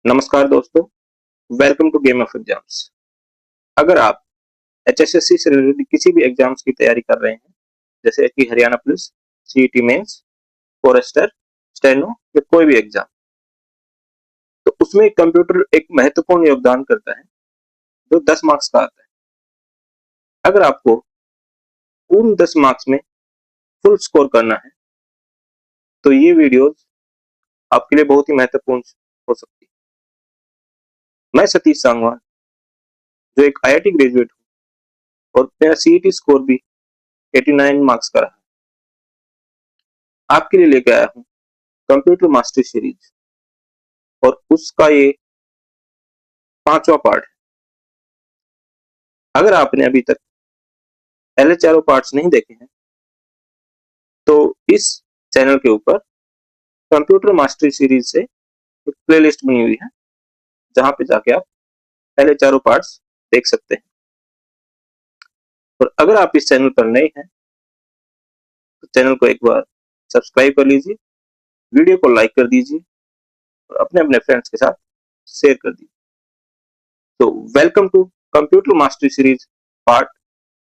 नमस्कार दोस्तों, welcome to game of exams. अगर आप एचएसएससी से रिलेटेड किसी भी एग्जाम्स की तैयारी कर रहे हैं, जैसे कि Haryana police, CET mains, forester, steno या कोई भी एग्जाम, तो उसमें कंप्यूटर एक महत्वपूर्ण योगदान करता है जो 10 मार्क्स का आता है। अगर आपको उन 10 मार्क्स में फुल स्कोर करना है तो ये वीडियोस आपके लिए बहुत ही महत्वपूर्ण हो सकती है। मैं सतीश सांगवान, जो एक आईआईटी ग्रेजुएट हूँ और मेरा सीईटी स्कोर भी 89 मार्क्स का रहा, आपके लिए लेके आया हूँ कंप्यूटर मास्टरी सीरीज और उसका ये 5वां पार्ट है। अगर आपने अभी तक पहले चारों पार्ट्स नहीं देखे हैं तो इस चैनल के ऊपर कंप्यूटर मास्टरी सीरीज से एक प्लेलिस्ट बनी हुई है, जहां पे जाके आप पहले चारों पार्ट्स देख सकते हैं। और अगर आप इस चैनल पर नए हैं तो चैनल को एक बार सब्सक्राइब कर लीजिए, वीडियो को लाइक कर दीजिए और अपने अपने फ्रेंड्स के साथ शेयर कर दीजिए। तो welcome to computer mastery series part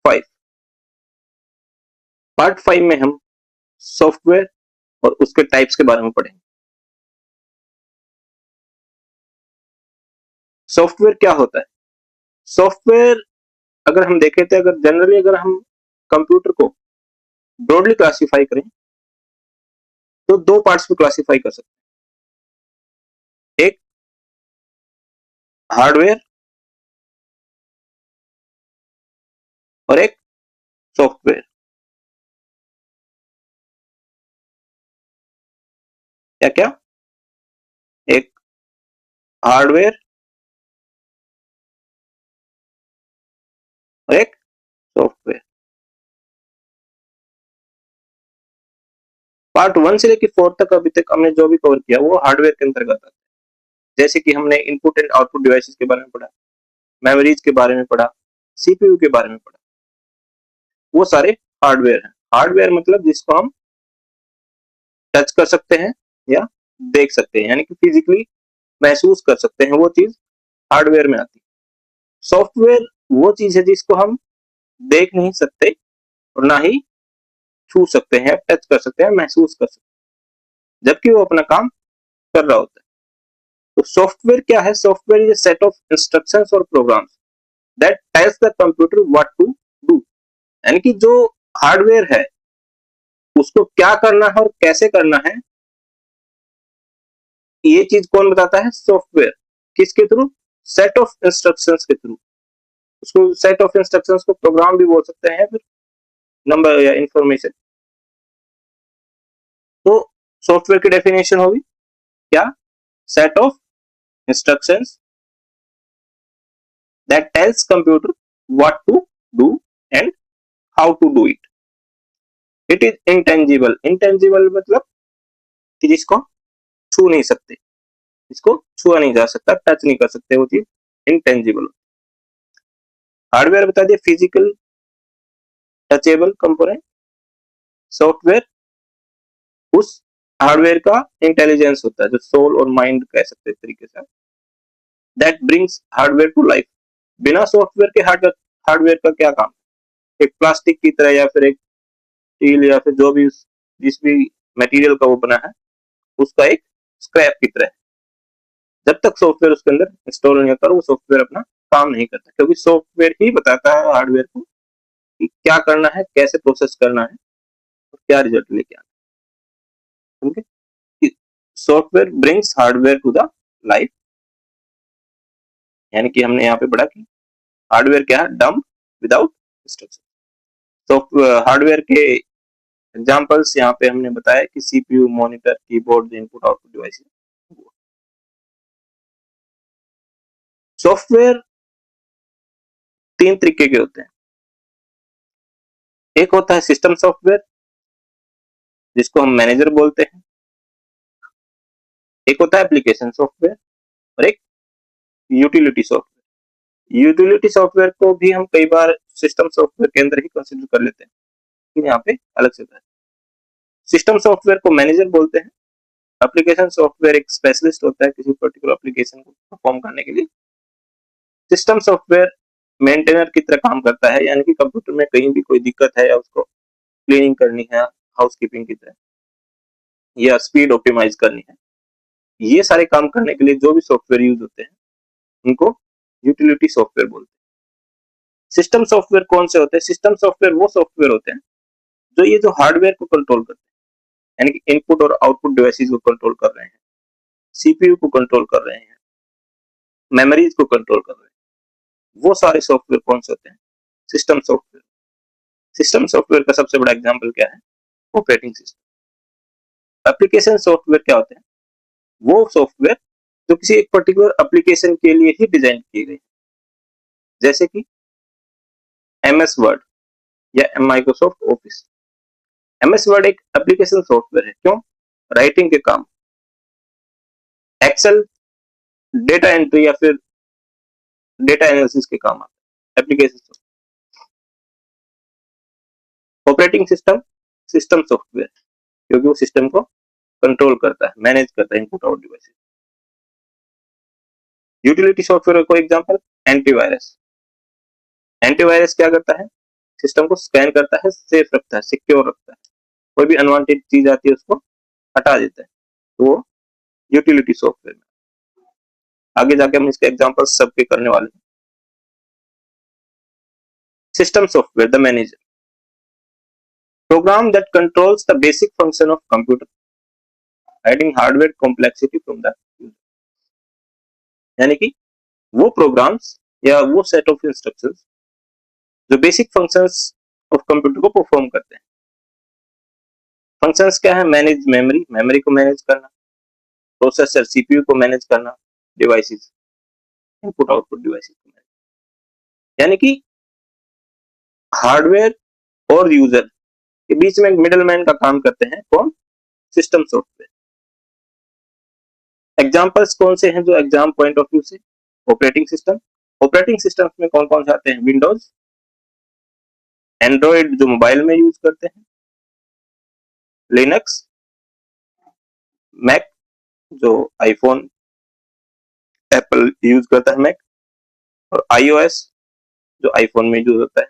5। Part 5 में हम सॉफ्टवेयर और उसके टाइप्स के बारे में पढ़ेंगे। सॉफ्टवेयर क्या होता है? सॉफ्टवेयर अगर हम देखें तो अगर हम कंप्यूटर को ब्रॉडली क्लासिफाई करें तो दो पार्ट्स में क्लासिफाई कर सकते हैं। एक हार्डवेयर और एक सॉफ्टवेयर। क्या क्या? एक हार्डवेयर और एक सॉफ्टवेयर। पार्ट 1 से लेकर 4 तक अभी तक हमने जो भी कवर किया वो हार्डवेयर के अंतर्गत आता है। जैसे कि हमने इनपुट एंड आउटपुट डिवाइसेस के बारे में पढ़ा, मेमोरीज के बारे में पढ़ा, सीपीयू के बारे में पढ़ा, वो सारे हार्डवेयर हैं। हार्डवेयर मतलब जिसको हम टच कर सकते हैं या देख सकते हैं, यानी कि फिजिकली महसूस कर सकते हैं, वो चीज हार्डवेयर में आती है। सॉफ्टवेयर वो चीज है जिसको हम देख नहीं सकते और ना ही छू सकते हैं, टच कर सकते हैं, महसूस कर सकते हैं, जबकि वो अपना काम कर रहा होता है। तो सॉफ्टवेयर क्या है? Software is a set of instructions और programs that tells the computer what to do. यानी कि जो हार्डवेयर है उसको क्या करना है और कैसे करना है, ये चीज कौन बताता है? सॉफ्टवेयर। किसके थ्रू? सेट ऑफ इंस्ट्रक्शंस के थ्रू। उसको सेट ऑफ इंस्ट्रक्शंस को प्रोग्राम भी बोल सकते हैं, फिर नंबर या इंफॉर्मेशन। तो सॉफ्टवेयर की डेफिनेशन होगी क्या? Set of instructions that tells computer what to do and how to do it. It is intangible. Intangible मतलब कि जिसको छू नहीं सकते, इसको छुआ नहीं जा सकता, टच नहीं कर सकते, वो चीज इंटेंजिबल। हार्डवेयर बता दिए, फिजिकल टचेबल कंपोनेंट। सॉफ्टवेयर उस हार्डवेयर का इंटेलिजेंस होता है, जो सोल और माइंड कह सकते हैं तरीके से, that brings hardware to life. बिना सॉफ्टवेयर के हार्डवेयर का क्या काम? एक प्लास्टिक की तरह या फिर एक स्टील या फिर जो भी जिस भी मटेरियल का वो बना है उसका एक स्क्रैप की तरह है। जब तक सॉफ्टवेयर उसके अंदर इंस्टॉल नहीं होता वो सॉफ्टवेयर अपना काम नहीं करता, क्योंकि सॉफ्टवेयर ही बताता है हार्डवेयर को कि क्या करना है, कैसे प्रोसेस करना है और क्या रिजल्ट लेके आना है। Software brings hardware to the life. यानी कि हमने यहाँ पे पढ़ा कि हार्डवेयर क्या है? Dumb without instruction. तो हार्डवेयर के एग्जांपल्स यहाँ पे हमने बताया कि CPU, monitor, keyboard, input output device. Software 3 तरीके के होते हैं। एक होता है सिस्टम सॉफ्टवेयर, जिसको हम मैनेजर बोलते हैं। एक होता है एप्लीकेशन सॉफ्टवेयर और एक यूटिलिटी सॉफ्टवेयर। यूटिलिटी सॉफ्टवेयर को भी हम कई बार सिस्टम सॉफ्टवेयर के अंदर ही कंसीडर कर लेते हैं, लेकिन यहाँ पे अलग से है। सिस्टम सॉफ्टवेयर को मैनेजर बोलते हैं एप्लीकेशन सॉफ्टवेयर एक स्पेशलिस्ट होता है किसी पर्टिकुलर एप्लीकेशन को परफॉर्म करने के लिए। सिस्टम सॉफ्टवेयर मेंटेनर की तरह काम करता है, यानी कि कंप्यूटर में कहीं भी कोई दिक्कत है या उसको क्लीनिंग करनी है, हाउसकीपिंग की तरह, या स्पीड ऑप्टिमाइज करनी है, ये सारे काम करने के लिए जो भी सॉफ्टवेयर यूज होते हैं उनको यूटिलिटी सॉफ्टवेयर बोलते हैं। सिस्टम सॉफ्टवेयर कौन से होते हैं? सिस्टम सॉफ्टवेयर वो सॉफ्टवेयर होते हैं जो ये जो हार्डवेयर को कंट्रोल करते हैं, यानी कि इनपुट और आउटपुट डिवाइसेस को कंट्रोल कर रहे हैं, सीपीयू को कंट्रोल कर रहे हैं, मेमोरीज को कंट्रोल कर रहे हैं, वो सारे सॉफ्टवेयर कौन से होते हैं? System software. सिस्टम सॉफ्टवेयर का सबसे बड़ा एग्जांपल क्या है? Operating system. एप्लीकेशन सॉफ्टवेयर क्या होते हैं? वो सॉफ्टवेयर जो किसी एक पर्टिकुलर एप्लीकेशन के लिए ही डिजाइन किए गए, जैसे कि एमएस वर्ड या माइक्रोसॉफ्ट ऑफिस। एमएस वर्ड एक एप्लीकेशन सॉफ्टवेयर है, क्यों? राइटिंग के काम। एक्सेल डेटा एंट्री या फिर डेटा एनालिसिस के काम आता है, application. Operating system, system software, क्योंकि वो सिस्टम को कंट्रोल करता है, मैनेज करता है input out devices. Utility software को एग्जांपल एंटीवायरस। एंटीवायरस क्या करता है? सिस्टम को स्कैन करता है, सेफ रखता है, सिक्योर रखता है, कोई भी अनवांटेड चीज आती है उसको हटा देता है, तो वो यूटिलिटी सॉफ्टवेयर में। आगे जाके हम इसके एग्जांपल सबके करने वाले हैं। System software, the manager, program that controls the basic function of computer, hiding hardware complexity from the user. यानी कि वो प्रोग्राम्स या वो सेट ऑफ इंस्ट्रक्शंस जो बेसिक फंक्शंस ऑफ कंप्यूटर को परफॉर्म करते हैं। फंक्शंस क्या है? मैनेज मेमोरी, मेमोरी को मैनेज करना, प्रोसेसर सीपीयू को मैनेज करना, डिवाइसेस इनपुट आउटपुट डिवाइसेस को मैनेज, यानी कि हार्डवेयर और यूजर के बीच में मिडलमैन का काम करते हैं कौन? System software. एग्जांपल्स कौन से हैं जो एग्जाम पॉइंट ऑफ व्यू से? Operating system. ऑपरेटिंग सिस्टम में कौन कौन से आते हैं? विंडोज, एंड्रॉइड जो मोबाइल में यूज करते हैं, लिनक्स, मैक जो आईफोन एप्पल यूज करता है मैक, और आईओएस जो आईफोन में यूज होता है।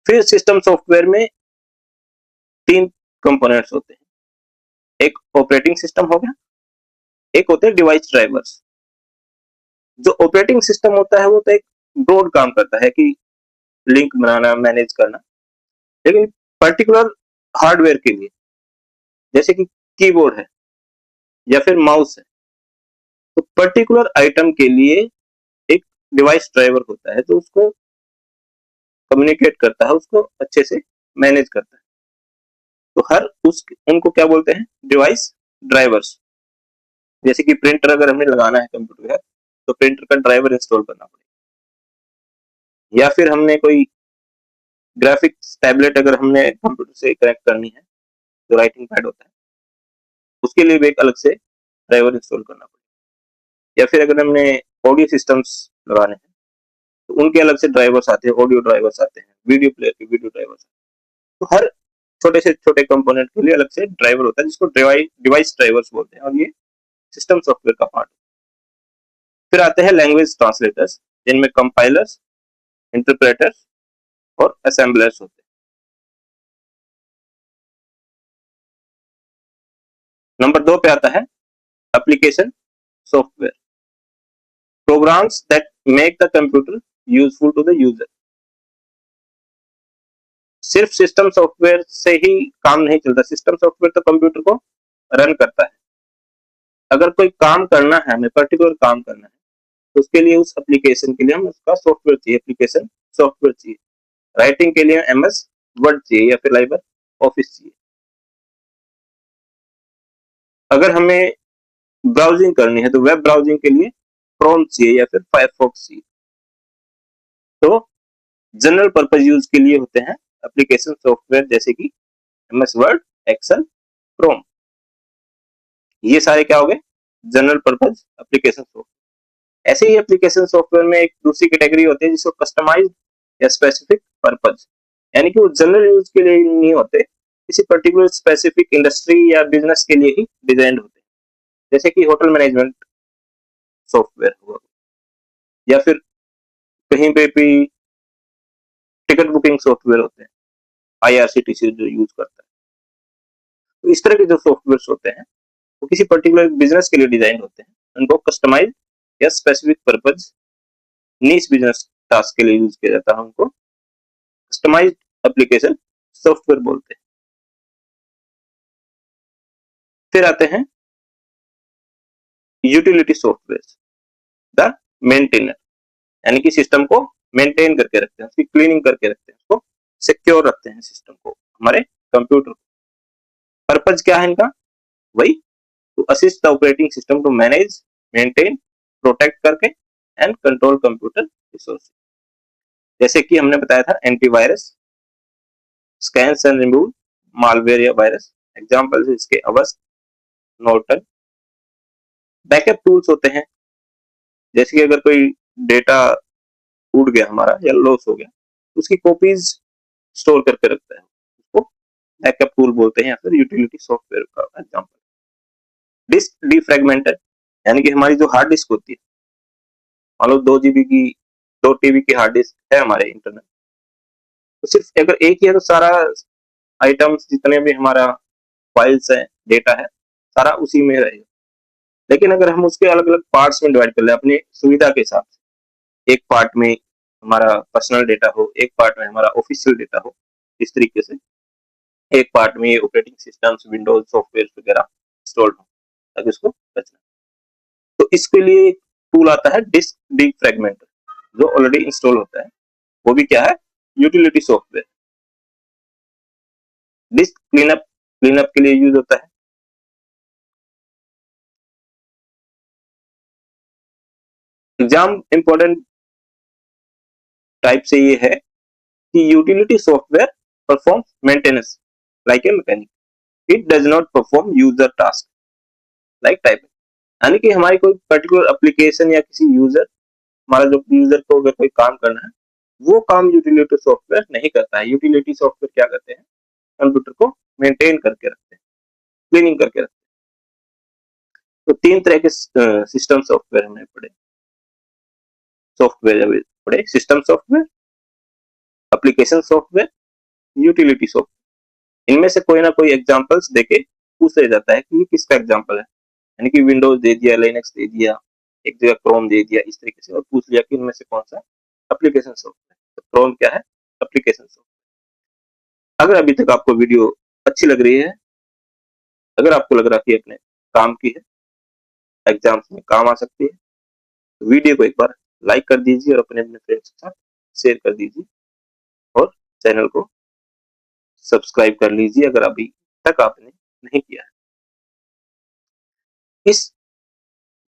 फिर सिस्टम सॉफ्टवेयर में तीन कंपोनेंट्स होते हैं, एक ऑपरेटिंग सिस्टम हो गया, एक होते हैं डिवाइस ड्राइवर्स। जो ऑपरेटिंग सिस्टम होता है वो तो एक ब्रॉड काम करता है कि लिंक बनाना, मैनेज करना, लेकिन पर्टिकुलर हार्डवेयर के लिए, जैसे कि कीबोर्ड है या फिर माउस है, तो पर्टिकुलर आइटम के लिए एक डिवाइस ड्राइवर होता है जो उसको कम्युनिकेट करता है, उसको अच्छे से मैनेज करता है। तो हर उनको क्या बोलते हैं? Device drivers. जैसे कि प्रिंटर अगर हमें लगाना है कंप्यूटर पर, तो प्रिंटर का ड्राइवर इंस्टॉल करना पड़ेगा, या फिर हमने कोई ग्राफिक्स टैबलेट अगर हमने कंप्यूटर से कनेक्ट करनी है, जो राइटिंग पैड होता है, उसके लिए भी एक अलग से ड्राइवर इंस्टॉल करना पड़ेगा। या फिर अगर हमने ऑडियो सिस्टम्स लगाने हैं तो उनके अलग से ड्राइवर्स आते हैं, ऑडियो ड्राइवर्स आते हैं, वीडियो प्लेयर के वीडियो ड्राइवर्स। तो हर छोटे से छोटे कंपोनेंट के लिए अलग से ड्राइवर होता है, जिसको डिवाइस ड्राइवर्स बोलते हैं, और ये सिस्टम सॉफ्टवेयर का पार्ट है। फिर आते हैं लैंग्वेज ट्रांसलेटर्स, जिनमें कंपाइलर्स, इंटरप्रेटर्स और असेंबलर्स होते हैं। नंबर 2 पे आता है application software, programs that make the computer useful to the user. सिर्फ सिस्टम सॉफ्टवेयर से ही काम नहीं चलता, सिस्टम सॉफ्टवेयर तो कंप्यूटर को रन करता है। अगर कोई काम करना है, हमें पर्टिकुलर काम करना है, तो उसके लिए उस एप्लीकेशन के लिए हम उसका सॉफ्टवेयर चाहिए, एप्लीकेशन सॉफ्टवेयर चाहिए। राइटिंग के लिए एमएस वर्ड चाहिए या फिर लाइबर ऑफिस चाहिए। अगर हमें ब्राउजिंग करनी है तो वेब ब्राउजिंग के लिए क्रोम चाहिए या फिर फायरफॉक्स चाहिए। तो जनरल पर्पज यूज के लिए होते हैं एप्लीकेशन सॉफ्टवेयर, जैसे कि एमएस वर्ड, एक्सेल, क्रोम। ये सारे क्या हो गए? General purpose application software. ऐसे ही एप्लीकेशन सॉफ्टवेयर में एक दूसरी कैटेगरी होती है जिसको कस्टमाइज्ड या स्पेसिफिक पर्पज, यानी कि वो जनरल यूज के लिए नहीं होते, किसी पर्टिकुलर स्पेसिफिक इंडस्ट्री या बिजनेस के लिए ही डिजाइन होते हैं, जैसे कि होटल मैनेजमेंट सॉफ्टवेयर हुआ, या फिर कहीं पे भी टिकट बुकिंग सॉफ्टवेयर होते हैं, आईआरसीटीसी जो यूज करता है। तो इस तरह के जो सॉफ्टवेयर होते हैं वो किसी पर्टिकुलर बिजनेस के लिए डिजाइन होते हैं, उनको कस्टमाइज या स्पेसिफिक पर्पज नीश बिजनेस टास्क के लिए यूज किया जाता है, उनको कस्टमाइज्ड एप्लीकेशन सॉफ्टवेयर बोलते हैं। फिर आते हैं यूटिलिटी सॉफ्टवेयर, द मेंटेनर, यानी कि सिस्टम को मेंटेन करके रखते हैं, उसकी क्लीनिंग करके रखते हैं, उसको सिक्योर रखते हैं सिस्टम को, हमारे कंप्यूटर को। पर्पज क्या है इनका? वही to assist the operating system to manage, maintain, protect करके एंड कंट्रोल कंप्यूटर रिसोर्स। जैसे कि हमने बताया था antivirus, scans and remove malware या वायरस, एग्जांपल्स इसके अवस्ट, नॉर्टन। बैकअप टूल्स होते हैं, जैसे कि अगर कोई डेटा टूट गया हमारा या लॉस हो गया, उसकी कॉपीज स्टोर करके रखता है, उसको बैकअप टूल बोलते हैं, या फिर यूटिलिटी सॉफ्टवेयर का एग्जांपल। डिस्क डीफ्रैगमेंटेड, यानी कि हमारी जो हार्ड डिस्क होती है, मान लो 2 GB की, 2 TB की हार्ड डिस्क है हमारे इंटरनल, तो सिर्फ अगर एक ही है तो सारा आइटम्स जितने भी हमारा फाइल्स है, डेटा है, सारा उसी में रहेगा। लेकिन अगर हम उसके अलग अलग पार्ट्स में डिवाइड कर ले अपनी सुविधा के हिसाब से, एक पार्ट में हमारा पर्सनल डेटा हो, एक पार्ट में हमारा ऑफिशियल डेटा हो, इस तरीके से एक पार्ट में ऑपरेटिंग सिस्टम्स, विंडोज सॉफ्टवेयर वगैरह इंस्टॉल्ड हो, ताकि उसको बचना। तो इसके लिए एक टूल आता है डिस्क डीफ्रैगमेंटर, जो ऑलरेडी इंस्टॉल होता है, वो भी क्या है? Utility software. Disc cleanup, cleanup के लिए यूज होता है। एग्जाम इंपॉर्टेंट टाइप से ये है कि utility software performs maintenance like a mechanic, it does not perform user task like typing. यानी कि हमारी कोई पर्टिकुलर एप्लीकेशन या किसी यूजर, हमारा जो यूजर को अगर कोई काम करना है, वो काम यूटिलिटी सॉफ्टवेयर नहीं करता है। यूटिलिटी सॉफ्टवेयर क्या करते हैं? कंप्यूटर को मेंटेन करके रखते हैं, क्लीनिंग करके रखते हैं। तो 3 तरह के सिस्टम सॉफ्टवेयर हमने पढ़े, सॉफ्टवेयर पढ़े, system software, application software, utility software. इनमें से कोई ना कोई एग्जांपल्स देके पूछ लिया जाता है कि ये किसका एग्जांपल है, यानी कि विंडोज दे दिया, लिनक्स दे दिया, एक जगह क्रोम दे दिया, इस तरीके से, और पूछ लिया कि इनमें से कौन सा एप्लीकेशन सॉफ्टवेयर। तो क्रोम क्या है? Application software. अगर अभी तक आपको वीडियो अच्छी लग रही है, अगर आपको लग रहा है कि अपने काम की है, एग्जाम्स में काम आ सकती है, तो वीडियो को एक बार लाइक कर दीजिए और अपने अपने फ्रेंड्स के साथ शेयर कर दीजिए, और चैनल को सब्सक्राइब कर लीजिए अगर अभी तक आपने नहीं किया है। इस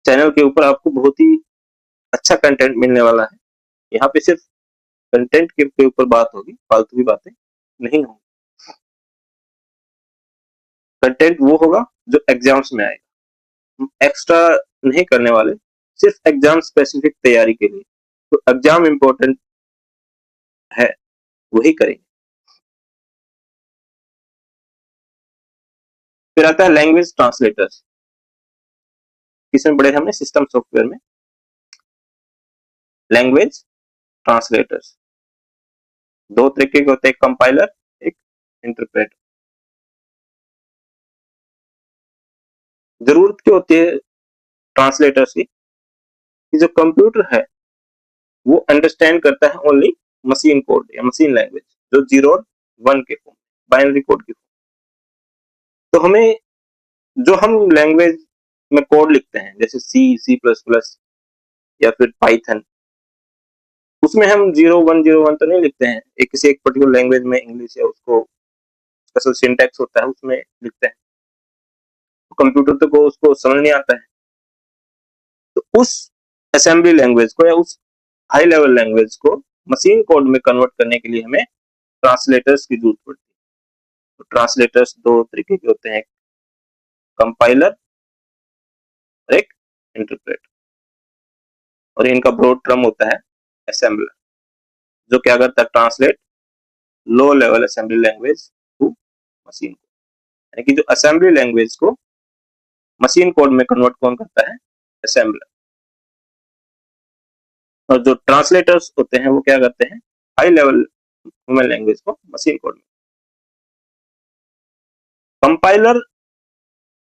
चैनल के ऊपर आपको बहुत ही अच्छा कंटेंट मिलने वाला है। यहाँ पे सिर्फ कंटेंट के ऊपर बात होगी, फालतू की बातें नहीं होंगी। कंटेंट वो होगा जो एग्जाम्स में आएगा, हम एक्स्ट्रा नहीं करने वाले, सिर्फ एग्जाम स्पेसिफिक तैयारी के लिए। तो एग्जाम इंपॉर्टेंट है, वही करेंगे। फिर आता है लैंग्वेज ट्रांसलेटर्स, किसमें पढ़े थे हमने? सिस्टम सॉफ्टवेयर में। लैंग्वेज ट्रांसलेटर्स 2 तरीके के होते हैं, कंपाइलर, एक इंटरप्रेटर। जरूरत क्या होती है ट्रांसलेटर्स की? कि जो कंप्यूटर है वो अंडरस्टैंड करता है ओनली मशीन कोड या मशीन लैंग्वेज, जो 0 और 1 के फॉर्म, बाइनरी कोड की फॉर्म। तो हमें जो हम लैंग्वेज में कोड लिखते हैं, जैसे सी, C++ या फिर पाइथन, उसमें हम 0 1 0 1 तो नहीं लिखते हैं, एक किसी एक पर्टिकुलर लैंग्वेज में, इंग्लिश या उसको स्पेशल सिंटैक्स होता है, उसमें लिखते हैं। तो कंप्यूटर तो को उसको समझ नहीं आता है। तो उस असेंबली लैंग्वेज को या उस हाई लेवल लैंग्वेज को मशीन कोड में कन्वर्ट करने के लिए हमें ट्रांसलेटर्स की जरूरत पड़ती है। तो ट्रांसलेटर्स 2 तरीके के होते हैं, कंपाइलर और एक इंटरप्रेटर। और इनका ब्रॉड टर्म होता है असेंबलर, जो क्या करता है? Translate low level assembly language to machine code, यानी कि जो असेंबली लैंग्वेज को मशीन कोड में कन्वर्ट कौन करता है? असेंबलर। और जो ट्रांसलेटर्स होते हैं वो क्या करते हैं? हाई लेवल ह्यूमन लैंग्वेज को मशीन कोड में। कंपाइलर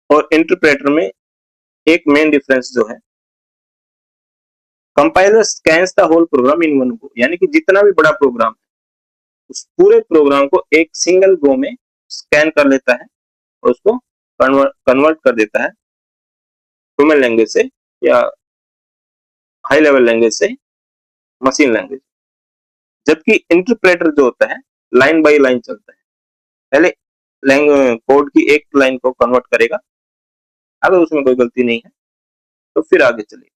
और इंटरप्रेटर में एक मेन डिफरेंस जो है, compiler scans the whole program in one go, यानी कि जितना भी बड़ा प्रोग्राम है उस पूरे प्रोग्राम को एक सिंगल गो में स्कैन कर लेता है और उसको कन्वर्ट कर देता है ह्यूमन लैंग्वेज से या हाई लेवल लैंग्वेज से मशीन लैंग्वेज। जबकि इंटरप्रेटर जो होता है लाइन बाय लाइन चलता है, पहले कोड की एक लाइन को कन्वर्ट करेगा, अगर उसमें कोई गलती नहीं है तो फिर आगे चलेगा।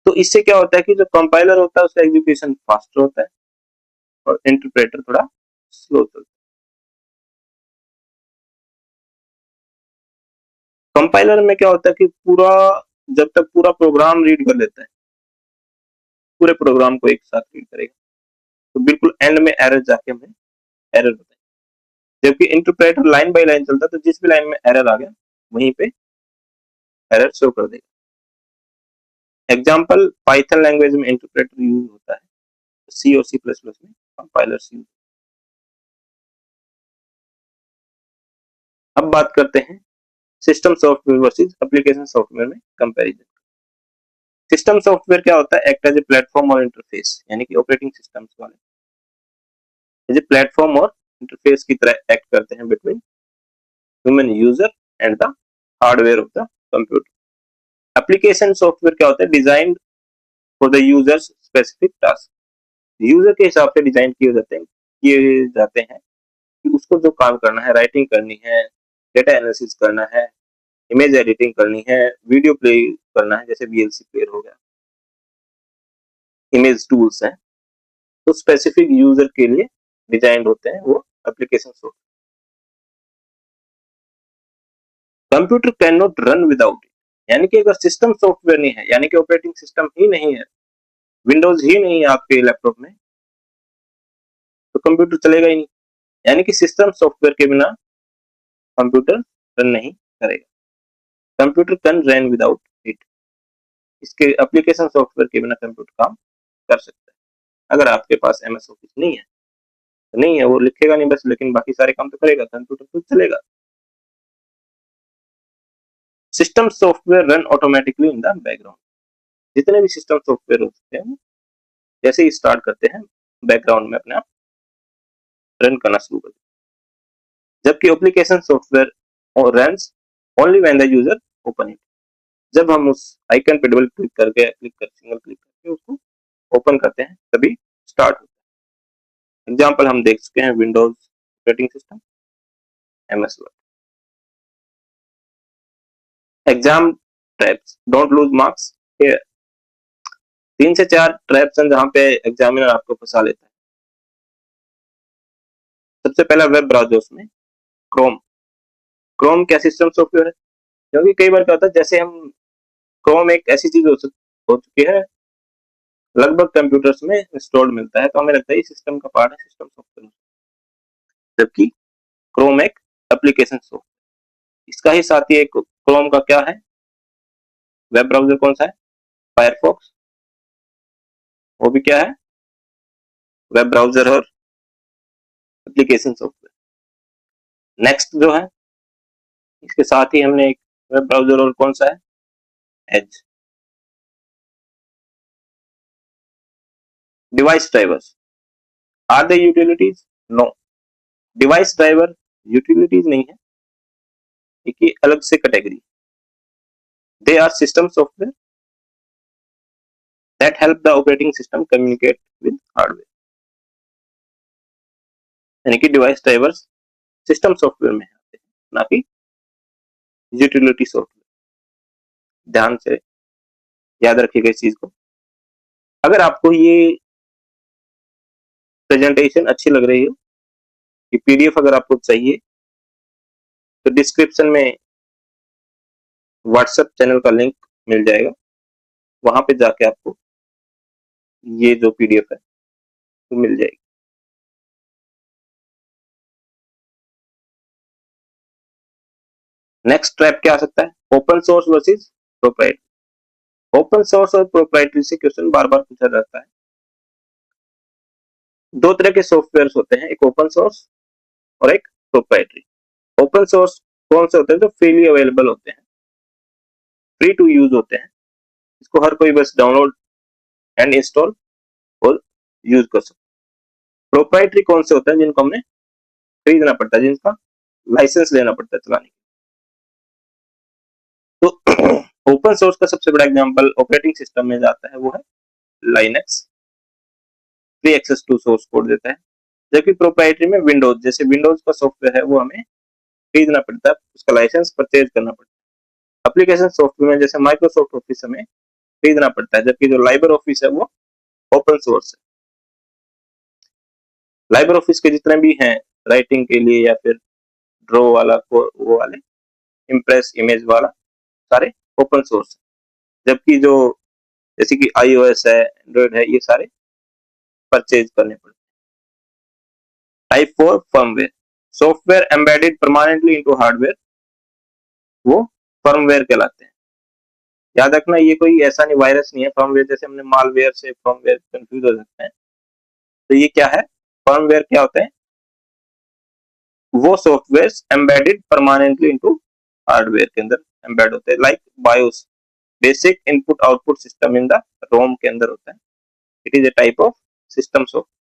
तो इससे क्या होता है कि जो कंपाइलर होता है उसका एग्जीक्यूशन फास्टर होता है और इंटरप्रेटर थोड़ा स्लो चलता है। कंपाइलर में क्या होता है कि जब तक पूरा प्रोग्राम रीड कर लेता है, पूरे प्रोग्राम को एक साथ रीड करेगा, तो बिल्कुल एंड में एरर जाके हमें एरर बताएगा। जबकि इंटरप्रेटर लाइन बाय लाइन चलता है, तो जिस भी लाइन में एरर आ गया वहीं पे एरर शो कर देगा। एग्जाम्पल, पाइथन लैंग्वेज में इंटरप्रेटर यूज होता है, सी और सी प्लस प्लस में कंपाइलर यूज। अब बात करते हैं system software versus application software में कंपैरिजन। सिस्टम सॉफ्टवेयर क्या होता है? एक्ट एज ए प्लेटफॉर्म और इंटरफेस, यानी कि ऑपरेटिंग सिस्टम्स वाले एज ए प्लेटफॉर्म और इंटरफेस की तरह एक्ट करते हैं between human user and the hardware of the computer. Application software क्या होता है? Design for the users specific task, user के हिसाब से डिजाइन किए जाते हैं कि उसको जो काम करना है, राइटिंग करनी है, डेटा एनालिसिस करना है, इमेज एडिटिंग करनी है, वीडियो प्ले करना है, जैसे वीएलसी प्लेयर हो गया, इमेज टूल्स हैं, तो स्पेसिफिक यूजर के लिए डिजाइन होते हैं वो application software. Computer can not run without it, यानी कि अगर सिस्टम सॉफ्टवेयर नहीं है, यानी कि ऑपरेटिंग सिस्टम ही नहीं है, विंडोज ही नहीं है आपके लैपटॉप में, तो कंप्यूटर चलेगा ही नहीं। यानी कि सिस्टम सॉफ्टवेयर के बिना कंप्यूटर रन नहीं करेगा। Computer can run without it, इसके एप्लीकेशन सॉफ्टवेयर के बिना कंप्यूटर काम कर सकता है। अगर आपके पास एमएस ऑफिस नहीं है तो नहीं है, वो लिखेगा नहीं बस, लेकिन बाकी सारे काम तो करेगा, कंप्यूटर तो चलेगा। System software run automatically in the background, जितने भी सिस्टम सॉफ्टवेयर होते हैं जैसे ही स्टार्ट करते हैं बैकग्राउंड में अपने आप रन करना शुरू कर देते। जबकि application software runs only when the user open it, जब हम उस आइकन पे डबल सिंगल क्लिक करके उसको ओपन करते हैं तभी स्टार्ट होता है। एग्जाम्पल हम देख चुके हैं, Windows operating system, MS word. Exam traps, don't lose marks here. 3 से 4 ट्रैप्स हैं जहां पे एग्जामिनर आपको फंसा लेता है। सबसे पहला वेब ब्राउजर्स में क्रोम। क्रोम क्या सिस्टम सॉफ्टवेयर है? क्योंकि कई बार क्या होता है, जैसे हम क्रोम एक ऐसी चीज हो चुकी है, लगभग कंप्यूटर्स में इंस्टॉल्ड मिलता है, तो हमें लगता है ये सिस्टम का पार्ट है, सिस्टम सॉफ्टवेयर, जबकि क्रोम एक एप्लीकेशन सॉफ्टवेयर। इसका ही साथी एक क्रोम का क्या है वेब ब्राउजर, कौन सा है? फायरफॉक्स, वो भी क्या है? वेब ब्राउजर और एप्लीकेशन सॉफ्टवेयर। नेक्स्ट जो है, इसके साथ ही हमने एक वेब ब्राउजर और कौन सा है? एज। Device drivers, are they utilities? No, device driver utilities नहीं है, एक अलग से category. They are system software that help the operating system communicate with hardware, यानी कि डिवाइस ड्राइवर्स सिस्टम सॉफ्टवेयर में आते हैं, ना कि यूटिलिटी सॉफ्टवेयर। ध्यान से याद रखिएगा इस चीज को। अगर आपको ये प्रेजेंटेशन अच्छी लग रही हो, कि पीडीएफ अगर आपको चाहिए, तो डिस्क्रिप्शन में व्हाट्सएप चैनल का लिंक मिल जाएगा, वहां पे जाके आपको ये जो पीडीएफ है वो मिल जाएगी। नेक्स्ट ट्रैप क्या आ सकता है, open source versus proprietary. Open source और प्रोप्राइटरी से क्वेश्चन बार बार पूछा जाता है। दो तरह के सॉफ्टवेयर होते हैं, एक ओपन सोर्स और एक प्रोप्राइटरी। ओपन सोर्स कौन से होते हैं, जो फ्रीली अवेलेबल होते हैं, फ्री टू यूज होते हैं, इसको हर कोई बस डाउनलोड एंड इंस्टॉल और यूज कर सकता है। प्रोप्राइटरी कौन से होते हैं, जिनको हमने खरीदना पड़ता है, जिनका लाइसेंस लेना पड़ता है चलाने के। तो ओपन सोर्स का सबसे बड़ा एग्जांपल ऑपरेटिंग सिस्टम में जाता है, वो है Linux, free access to source code देता है। जबकि प्रोप्राइटरी में विंडोज, जैसे विंडोज का सॉफ्टवेयर है वो हमें खरीदना पड़ता है, उसका लाइसेंस परचेज करना पड़ता है। एप्लीकेशन सॉफ्टवेयर में जैसे माइक्रोसॉफ्ट ऑफिस हमें खरीदना पड़ता है, जबकि जो लाइबर ऑफिस है वो ओपन सोर्स है। लाइबर ऑफिस के जितने भी हैं राइटिंग के लिए या फिर ड्रॉ वाला वो वाले इम्प्रेस इमेज वाला, सारे ओपन सोर्स है। जबकि जो जैसे कि iOS है, एंड्रॉइड है, ये सारे परचेज करने पड़ते हैं। Type 4 firmware, software embedded permanently into hardware, वो फर्मवेयर कहलाते हैं। याद रखना ये कोई ऐसा नहीं वायरस नहीं है फर्मवेयर, जैसे हमने मालवेयर से फर्मवेयर कंफ्यूज हो सकते हैं। तो ये क्या है, फर्मवेयर क्या होते हैं, वो software embedded permanently into hardware के अंदर एम्बेड होते हैं, like BIOS, basic input output system in the ROM के अंदर होता है। It is a type of system software.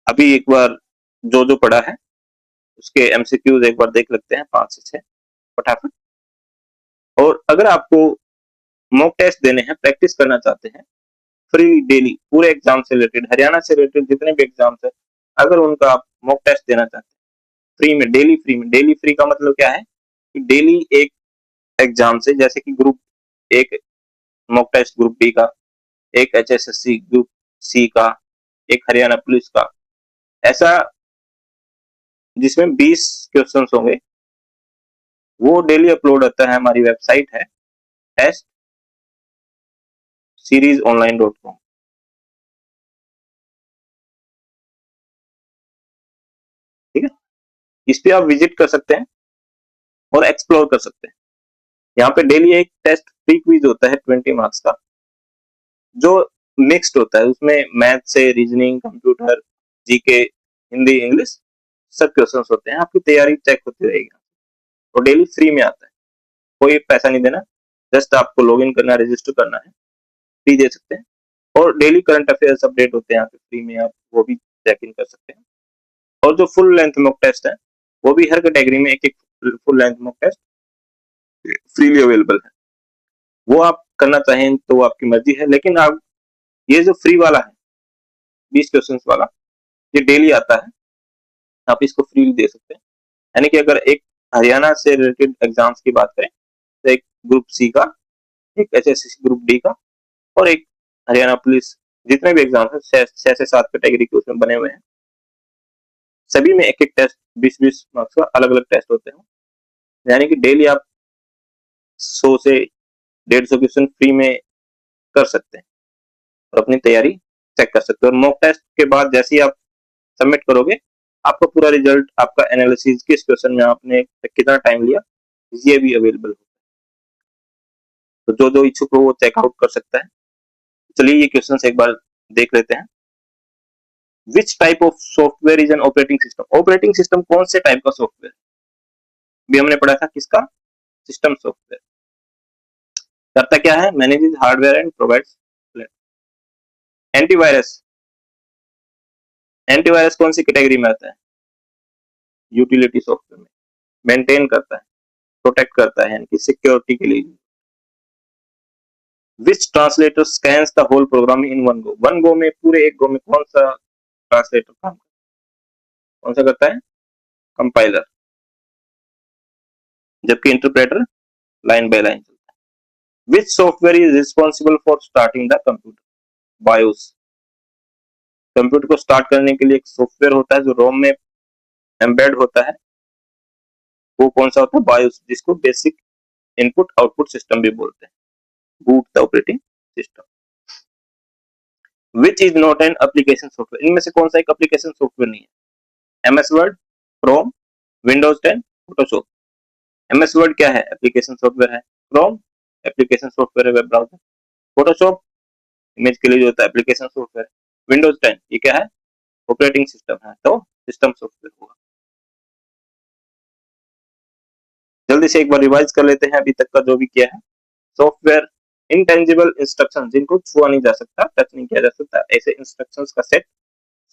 अभी एक बार जो जो पढ़ा है उसके एमसीक्यूज एक बार देख लेते हैं, 5 से 6 फटाफट। और अगर आपको मॉक टेस्ट देने हैं, प्रैक्टिस करना चाहते हैं फ्री डेली, पूरे एग्जाम से रिलेटेड, हरियाणा से रिलेटेड जितने भी एग्जाम्स है, अगर उनका आप मॉक टेस्ट देना चाहते हैं फ्री में, डेली फ्री में, डेली फ्री का मतलब क्या है कि डेली एक एग्जाम से, जैसे कि ग्रुप एक मॉक टेस्ट ग्रुप डी का, एक एचएसएससी ग्रुप सी का, एक हरियाणा पुलिस का, ऐसा जिसमें 20 क्वेश्चन होंगे, वो डेली अपलोड होता है। हमारी वेबसाइट है टेस्ट सीरीज online.com। ठीक है, इस पे आप विजिट कर सकते हैं और एक्सप्लोर कर सकते हैं। यहाँ पे डेली एक टेस्ट फ्री क्विज होता है 20 मार्क्स का, जो मिक्स्ड होता है, उसमें मैथ से reasoning, computer, GK, Hindi, English, सब क्वेश्चंस होते हैं। आपकी तैयारी चेक होती रहेगी और डेली फ्री में आता है, कोई पैसा नहीं देना, जस्ट आपको लॉग इन करना है, रजिस्टर करना है, फ्री दे सकते हैं। और डेली करंट अफेयर्स अपडेट होते हैं यहाँ पे फ्री में, आप वो भी चेक इन कर सकते हैं। और जो फुल लेंथ मॉक टेस्ट है, वो भी हर कैटेगरी में एक एक full length mock test freely available है। वो आप करना चाहें तो वो आपकी मर्जी है, लेकिन आप ये जो फ्री वाला है 20 क्वेश्चन वाला, ये डेली आता है, आप इसको फ्री दे सकते हैं। यानी कि अगर एक हरियाणा से रिलेटेड एग्जाम्स की बात करें तो एक ग्रुप सी का, एक एचएससी ग्रुप डी का, और एक हरियाणा पुलिस, जितने भी एग्जाम है 6 से 7 कैटेगरी के उसमें बने हुए हैं, सभी में एक एक टेस्ट 20-20 मार्क्स का अलग अलग टेस्ट होते हैं। यानी कि डेली आप 100 से 150 क्वेश्चन फ्री में कर सकते हैं और अपनी तैयारी चेक कर सकते हैं। और मॉक टेस्ट के बाद जैसे ही आप सबमिट करोगे, आपका पूरा रिजल्ट, आपका एनालिसिस, किस क्वेश्चन में आपने कितना टाइम लिया, ये भी अवेलेबल है। तो जो जो इच्छुक हो वो चेकआउट कर सकता है। चलिए ये क्वेश्चन एक बार देख लेते हैं। Which type of software is an operating system, operating system कौन से टाइप का सॉफ्टवेयर, भी हमने पढ़ा था किसका, सिस्टम सॉफ्टवेयर। करता क्या है, manages hardware and provides antivirus. Antivirus कौन सी कैटेगरी में आता है, यूटिलिटी सॉफ्टवेयर में। मेंटेन करता है, प्रोटेक्ट करता है, यानी कि सिक्योरिटी के लिए। Which translator scans the whole program in one go, one go में, पूरे एक गो में कौन सा ट्रांसलेटर काम, कौन सा करता है, कंपाइलर, जबकि इंटरप्रेटर लाइन बाय लाइन चलता है। विच software is responsible for starting the computer, BIOS. Computer को स्टार्ट करने के लिए एक सॉफ्टवेयर होता है जो रोम में एम्बेड होता है, वो कौन सा होता है, बायोस, जिसको बेसिक इनपुट आउटपुट सिस्टम भी बोलते हैं, boot the operating system. Which is not an application software, इनमें से कौन सा एक एप्लीकेशन सॉफ्टवेयर नहीं है, MS word, Chrome, Windows 10 Photoshop. MS word क्या है? एप्लीकेशन सॉफ्टवेयर है। क्रोम एप्लीकेशन सॉफ्टवेयर है, वेब ब्राउजर। फोटोशॉप इमेज के लिए जो होता है एप्लीकेशन सॉफ्टवेयर। विंडोज 10 ये क्या है? ऑपरेटिंग सिस्टम है, तो सिस्टम सॉफ्टवेयर होगा। जल्दी से एक बार रिवाइज कर लेते हैं अभी तक का जो भी किया है। सॉफ्टवेयर इंटेंजिबल इंस्ट्रक्शन, जिनको छुआ नहीं जा सकता, टच नहीं किया जा सकता, ऐसे इंस्ट्रक्शंस का सेट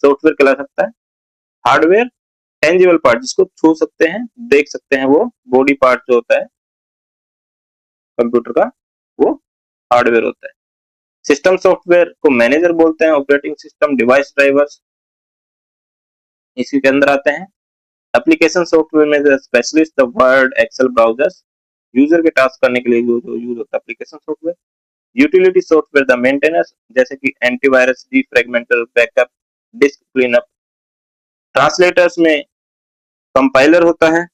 सॉफ्टवेयर कहला सकता है। हार्डवेयर टेंजिबल पार्ट, जिसको छू सकते हैं, देख सकते हैं, वो बॉडी पार्ट जो होता है कंप्यूटर का, वो हार्डवेयर होता है। सिस्टम सॉफ्टवेयर को मैनेजर बोलते हैं। ऑपरेटिंग सिस्टम डिवाइस ड्राइवर्स इसी के अंदर आते हैं। एप्लीकेशन सॉफ्टवेयर में specialist the Word Excel browsers, user के टास्क करने के लिए जो यूज होता है application software. Utility software the maintenance, जैसे कि antivirus, defragmenter, backup, disk cleanup. Translators में कंपाइलर होता है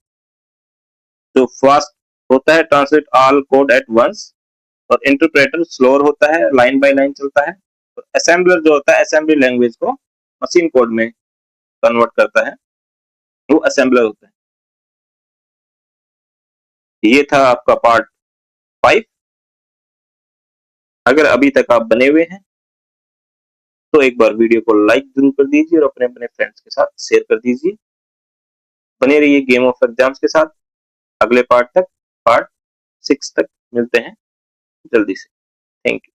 जो फास्ट होता है, translate all code at once. और इंटरप्रेटर स्लोअर होता है, लाइन बाय लाइन चलता है। और असेंबलर जो होता है असेंबली लैंग्वेज को मशीन कोड में कन्वर्ट करता है, वो असेंबलर होता है। ये था आपका पार्ट 5। अगर अभी तक आप बने हुए हैं तो एक बार वीडियो को लाइक जरूर कर दीजिए और अपने अपने फ्रेंड्स के साथ शेयर कर दीजिए। बने रहिए गेम ऑफ एग्जाम्स के साथ। अगले पार्ट 6 तक मिलते हैं जल्दी से। Thank you.